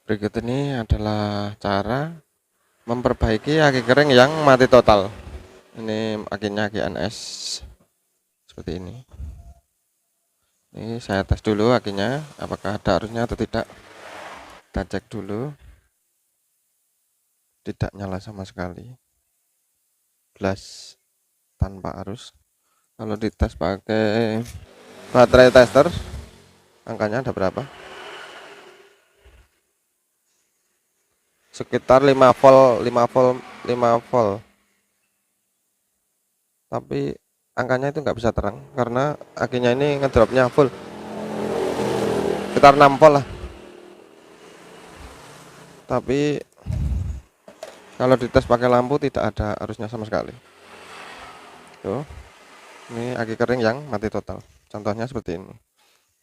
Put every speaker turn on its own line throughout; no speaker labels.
Berikut ini adalah cara memperbaiki aki kering yang mati total. Ini akinya aki NS seperti ini. Ini saya tes dulu akinya, apakah ada arusnya atau tidak. Kita cek dulu. Tidak nyala sama sekali. Blast tanpa arus. Kalau dites pakai baterai tester, angkanya ada berapa? Sekitar 5 volt, 5 volt, 5 volt. Tapi angkanya itu nggak bisa terang karena akinya ini ngedropnya full. Sekitar 6 volt lah. Tapi kalau dites pakai lampu tidak ada arusnya sama sekali. Tuh, ini aki kering yang mati total. Contohnya seperti ini.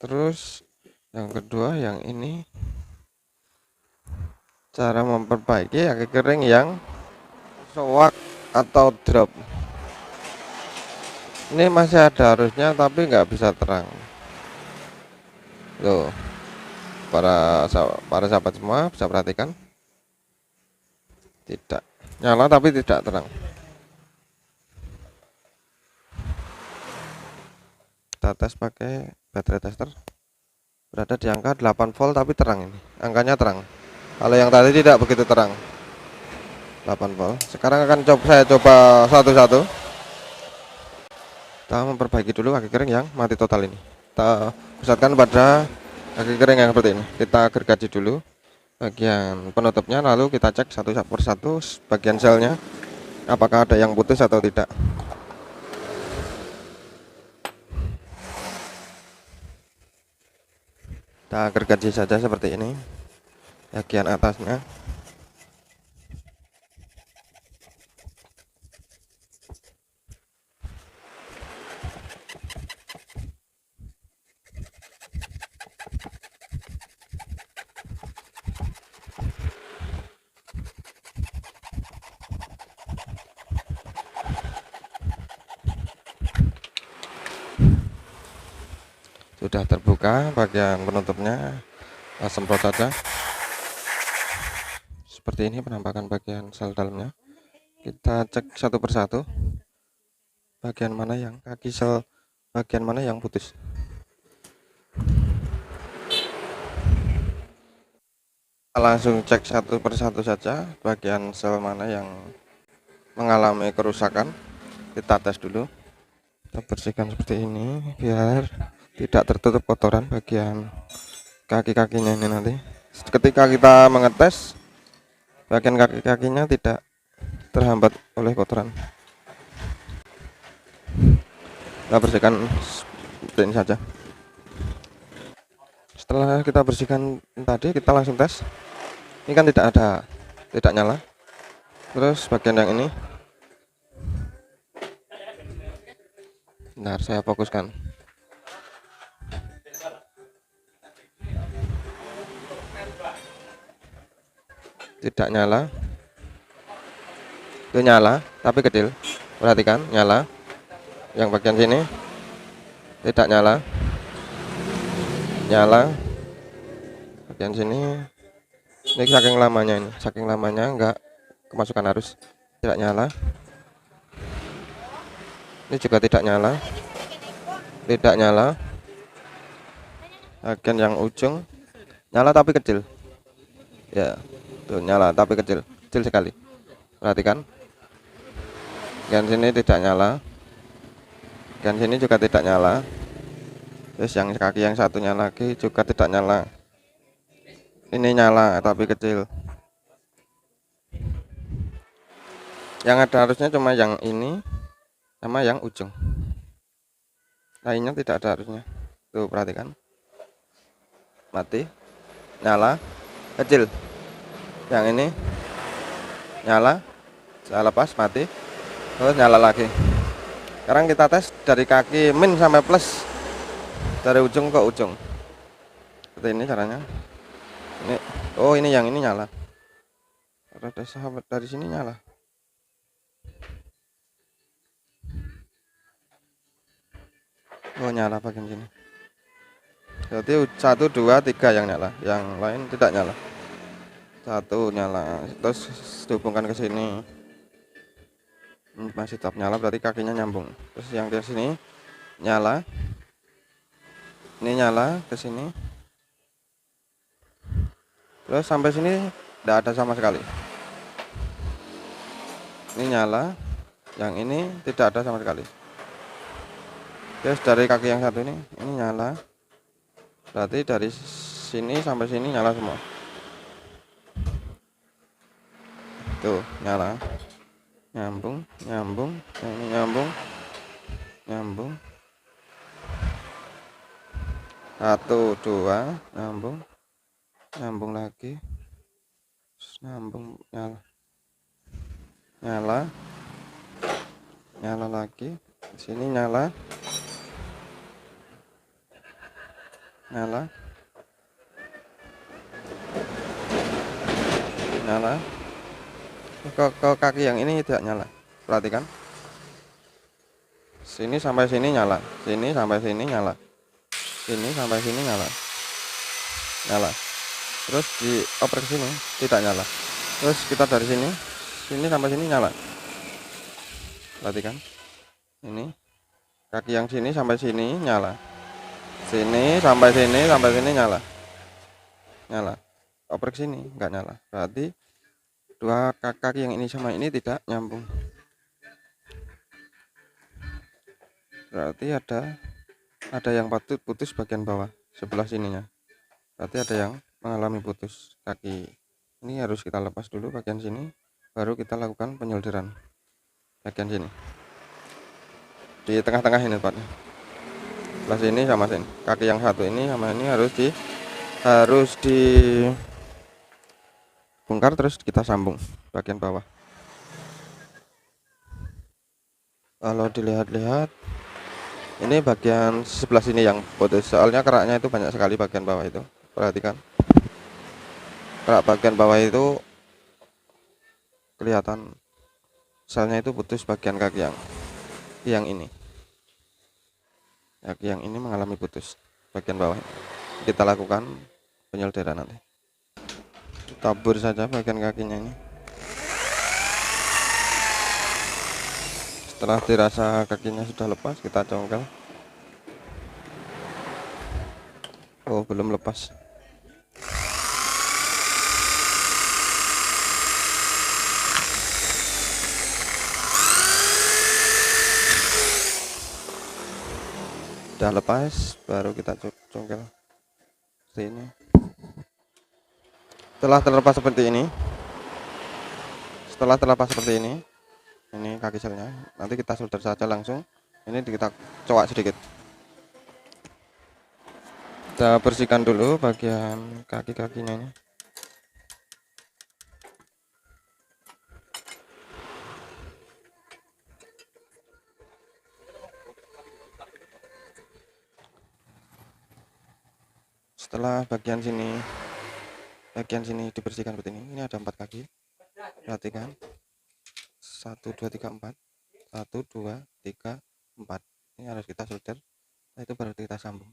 Terus yang kedua yang ini cara memperbaiki aki kering yang soak atau drop. Ini masih ada arusnya tapi nggak bisa terang. Tuh, para sahabat semua bisa perhatikan. Tidak nyala tapi tidak terang. Kita tes pakai baterai tester, berada di angka 8 volt tapi terang. Ini angkanya terang. Kalau yang tadi tidak begitu terang. 8 volt. Sekarang akan saya coba satu-satu. Kita memperbaiki dulu aki kering yang mati total ini. Kita pusatkan pada aki kering yang seperti ini. Kita gergaji dulu bagian penutupnya, lalu kita cek satu persatu bagian selnya apakah ada yang putus atau tidak. Kita gergaji saja seperti ini bagian atasnya. Sudah terbuka bagian penutupnya, semprot saja. Seperti ini penampakan bagian sel dalamnya. Kita cek satu persatu bagian mana yang kaki sel, bagian mana yang putus. Langsung cek satu persatu saja bagian sel mana yang mengalami kerusakan. Kita tes dulu. Kita bersihkan seperti ini biar tidak tertutup kotoran bagian kaki-kakinya ini nanti. Ketika kita mengetes, bagian kaki-kakinya tidak terhambat oleh kotoran. Kita bersihkan seperti ini saja. Setelah kita bersihkan tadi, kita langsung tes. Ini kan tidak nyala. Terus bagian yang ini, bentar saya fokuskan. Tidak nyala. Itu nyala tapi kecil. Perhatikan, nyala. Yang bagian sini tidak nyala. Nyala. Bagian sini ini saking lamanya enggak kemasukan arus. Tidak nyala. Ini juga tidak nyala. Tidak nyala. Bagian yang ujung nyala tapi kecil. Ya, tuh nyala tapi kecil sekali. Perhatikan. Bagian sini tidak nyala. Bagian sini juga tidak nyala. Terus yang kaki yang satunya lagi juga tidak nyala. Ini nyala tapi kecil. Yang ada arusnya cuma yang ini sama yang ujung. Lainnya tidak ada arusnya. Tuh perhatikan. Mati. Nyala. Kecil. Yang ini nyala. Saya lepas mati. Terus nyala lagi. Sekarang kita tes dari kaki min sampai plus. Dari ujung ke ujung. Seperti ini caranya. Ini, oh ini yang ini nyala. Ada sahabat dari sini nyala. Oh nyala bagian sini. Jadi 1, 2, 3 yang nyala, yang lain tidak nyala. Satu nyala, terus dihubungkan ke sini. Masih tetap nyala, berarti kakinya nyambung. Terus yang di sini nyala, ini nyala ke sini, terus sampai sini tidak ada sama sekali. Ini nyala, yang ini tidak ada sama sekali. Terus dari kaki yang satu ini nyala, berarti dari sini sampai sini nyala semua. Tuh nyala, nyambung, nyambung, ini nyambung, nyambung. 1 2 nyambung, nyambung lagi, nyambung, nyala, nyala, nyala lagi, sini nyala, nyala, nyala. Ke kaki yang ini tidak nyala, perhatikan. Sini sampai sini nyala, sini sampai sini nyala, sini sampai sini nyala, nyala. Terus dioper ke sini tidak nyala. Terus kita dari sini sampai sini nyala, perhatikan. Ini kaki yang sini sampai sini nyala, sini sampai sini nyala, nyala. Oper ke sini nggak nyala, berarti dua kaki yang ini sama ini tidak nyambung. Berarti ada yang patut putus bagian bawah sebelah sininya. Berarti ada yang mengalami putus kaki. Ini harus kita lepas dulu bagian sini, baru kita lakukan penyolderan bagian sini. Di tengah-tengah ini tepatnya. Sebelah sini sama sini. Kaki yang satu ini sama ini harus bongkar, terus kita sambung bagian bawah. Kalau dilihat-lihat ini bagian sebelah sini yang putus, soalnya keraknya itu banyak sekali bagian bawah itu. Perhatikan, kerak bagian bawah itu kelihatan selnya itu putus bagian kaki yang ini. Kaki yang ini mengalami putus bagian bawah. Kita lakukan penyolderan nanti. Tabur saja bagian kakinya ini. Setelah dirasa kakinya sudah lepas, kita congkel. Oh, belum lepas. Sudah lepas, baru kita congkel seperti ini. Setelah terlepas seperti ini, ini kaki selnya, nanti kita solder saja langsung. Ini kita cowak sedikit, kita bersihkan dulu bagian kaki-kakinya ini. Setelah bagian sini dibersihkan seperti ini ada 4 kaki, perhatikan. 1 2 3 4, 1 2 3 4. Ini harus kita solder, nah itu baru kita sambung.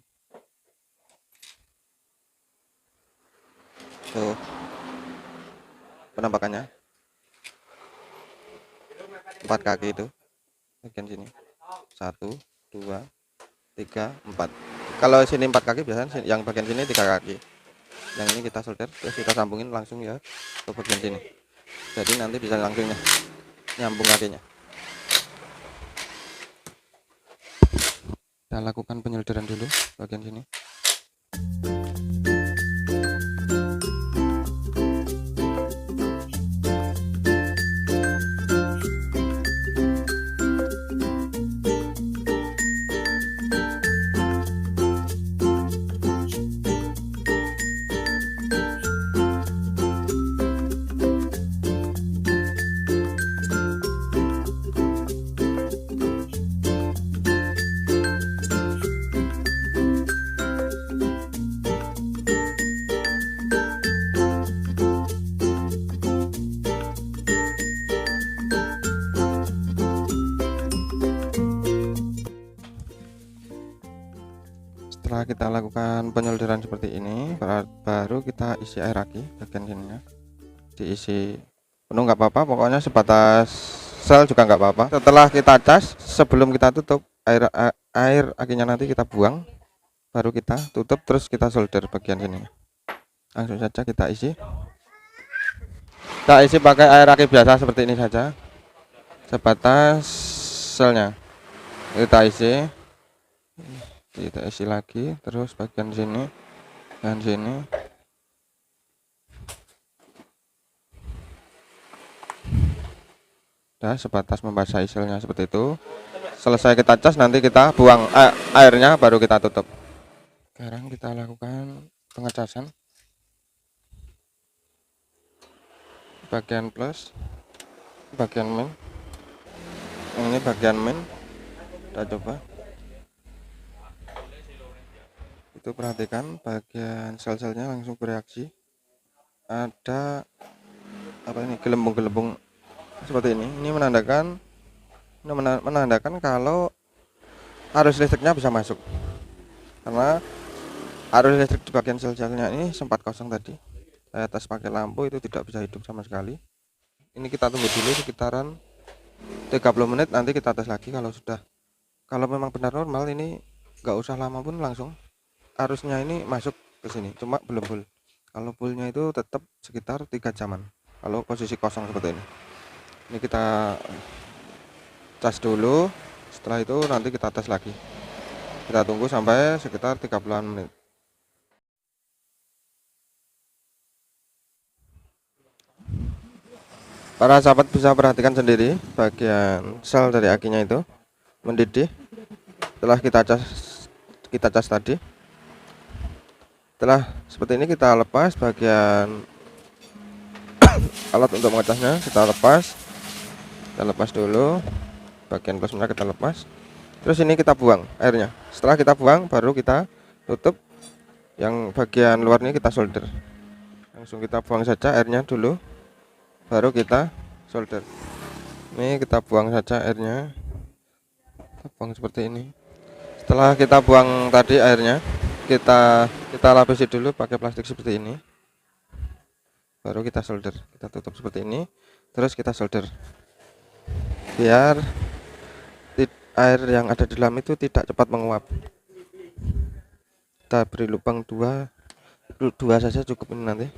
Tuh penampakannya, 4 kaki itu bagian sini, 1 2 3 4. Kalau sini 4 kaki, biasanya yang bagian sini 3 kaki. Yang ini kita solder, terus kita sambungin langsung ya ke bagian sini. Jadi nanti bisa langsung nyambung kakinya. Kita lakukan penyolderan dulu bagian sini. Setelah kita lakukan penyolderan seperti ini, baru kita isi air lagi bagian sininya. diisi penuh nggak apa-apa, pokoknya sebatas sel juga nggak apa-apa. Setelah kita cas, sebelum kita tutup, air akinya nanti kita buang, baru kita tutup, terus kita solder bagian sini. Langsung saja kita isi pakai air aki biasa seperti ini saja, sebatas selnya kita isi lagi, terus bagian sini dan sini. Nah, sebatas membasahi selnya seperti itu. Selesai kita cas, nanti kita buang airnya, baru kita tutup. Sekarang kita lakukan pengecasan bagian plus, bagian min. Ini bagian min, kita coba. Itu perhatikan bagian sel-selnya langsung bereaksi, ada apa ini, gelembung-gelembung seperti ini. Ini menandakan kalau arus listriknya bisa masuk, karena arus listrik di bagian sel-selnya ini sempat kosong tadi. Saya tes pakai lampu, itu tidak bisa hidup sama sekali. Ini kita tunggu dulu sekitaran 30 menit, nanti kita tes lagi. Kalau memang benar normal, ini nggak usah lama pun langsung arusnya ini masuk ke sini, cuma belum full. Kalau fullnya itu tetap sekitar 3 jaman kalau posisi kosong seperti ini. Ini kita cas dulu, setelah itu nanti kita tes lagi. Kita tunggu sampai sekitar 30 menit. Para sahabat bisa perhatikan sendiri bagian sel dari akinya itu mendidih setelah kita cas tadi. Setelah seperti ini, kita lepas bagian alat untuk mengecasnya, kita lepas dulu bagian plusnya, kita lepas. Terus ini kita buang airnya. Setelah kita buang, baru kita tutup yang bagian luar ini, kita solder. Langsung kita buang saja airnya dulu, baru kita solder. Ini kita buang saja airnya, kita buang seperti ini. Setelah kita buang tadi airnya, kita lapisi dulu pakai plastik seperti ini, baru kita solder. Kita tutup seperti ini, terus kita solder biar air yang ada di dalam itu tidak cepat menguap. Kita beri lubang dua saja cukup. Ini nanti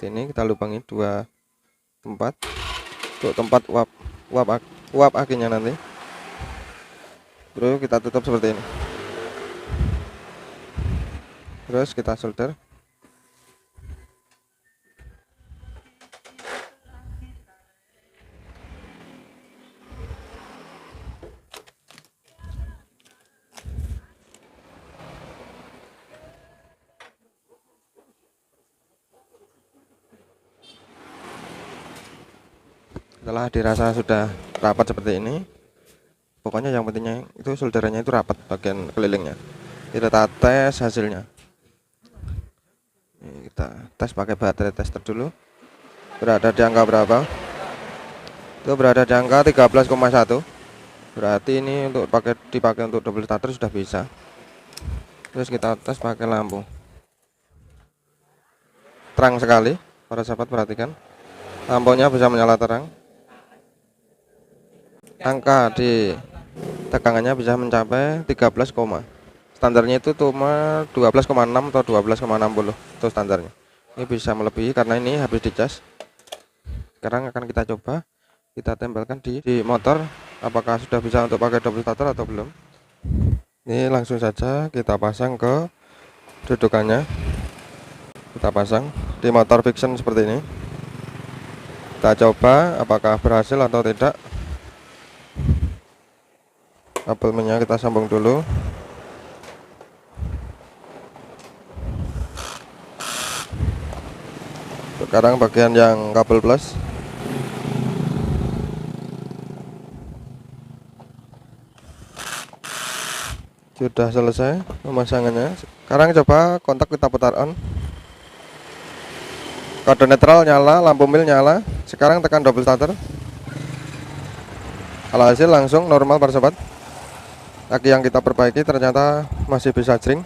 ini kita lubangi 2 tempat untuk tempat uap akinya nanti. Terus kita tutup seperti ini, terus kita solder. Setelah dirasa sudah rapat seperti ini, pokoknya yang pentingnya itu solderannya itu rapat bagian kelilingnya. Kita tes hasilnya. Ini kita tes pakai baterai tester dulu. Berada di angka berapa? Itu berada di angka 13,1. Berarti ini untuk dipakai untuk double starter sudah bisa. Terus kita tes pakai lampu. Terang sekali, para sahabat perhatikan. Lampunya bisa menyala terang. Angka di tegangannya bisa mencapai 13, standarnya itu cuma 12,6 atau 12,60 itu standarnya. Ini bisa melebihi karena ini habis dicas. Sekarang akan kita coba, kita tempelkan di motor, apakah sudah bisa untuk pakai double starter atau belum. Ini langsung saja kita pasang ke dudukannya, kita pasang di motor fiction seperti ini. Kita coba apakah berhasil atau tidak. Kabel minyak kita sambung dulu. Sekarang bagian yang kabel plus. Sudah selesai pemasangannya. Sekarang coba kontak kita putar on. Kode netral nyala, lampu mil nyala. Sekarang tekan double starter. Alhasil langsung normal para sobat. Aki yang kita perbaiki ternyata masih bisa jering.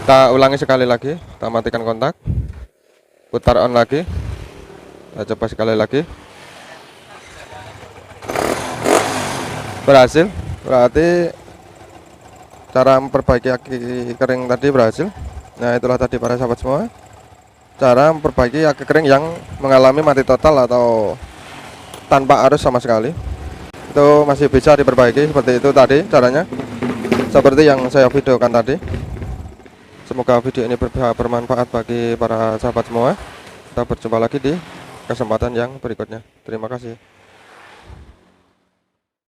Kita ulangi sekali lagi, kita matikan kontak, putar on lagi, kita coba sekali lagi. Berhasil, berarti cara memperbaiki aki kering tadi berhasil. Nah, itulah tadi para sahabat semua, cara memperbaiki aki kering yang mengalami mati total atau tanpa arus sama sekali. Itu masih bisa diperbaiki seperti itu tadi caranya, seperti yang saya videokan tadi. Semoga video ini bermanfaat bagi para sahabat semua. Kita berjumpa lagi di kesempatan yang berikutnya. Terima kasih.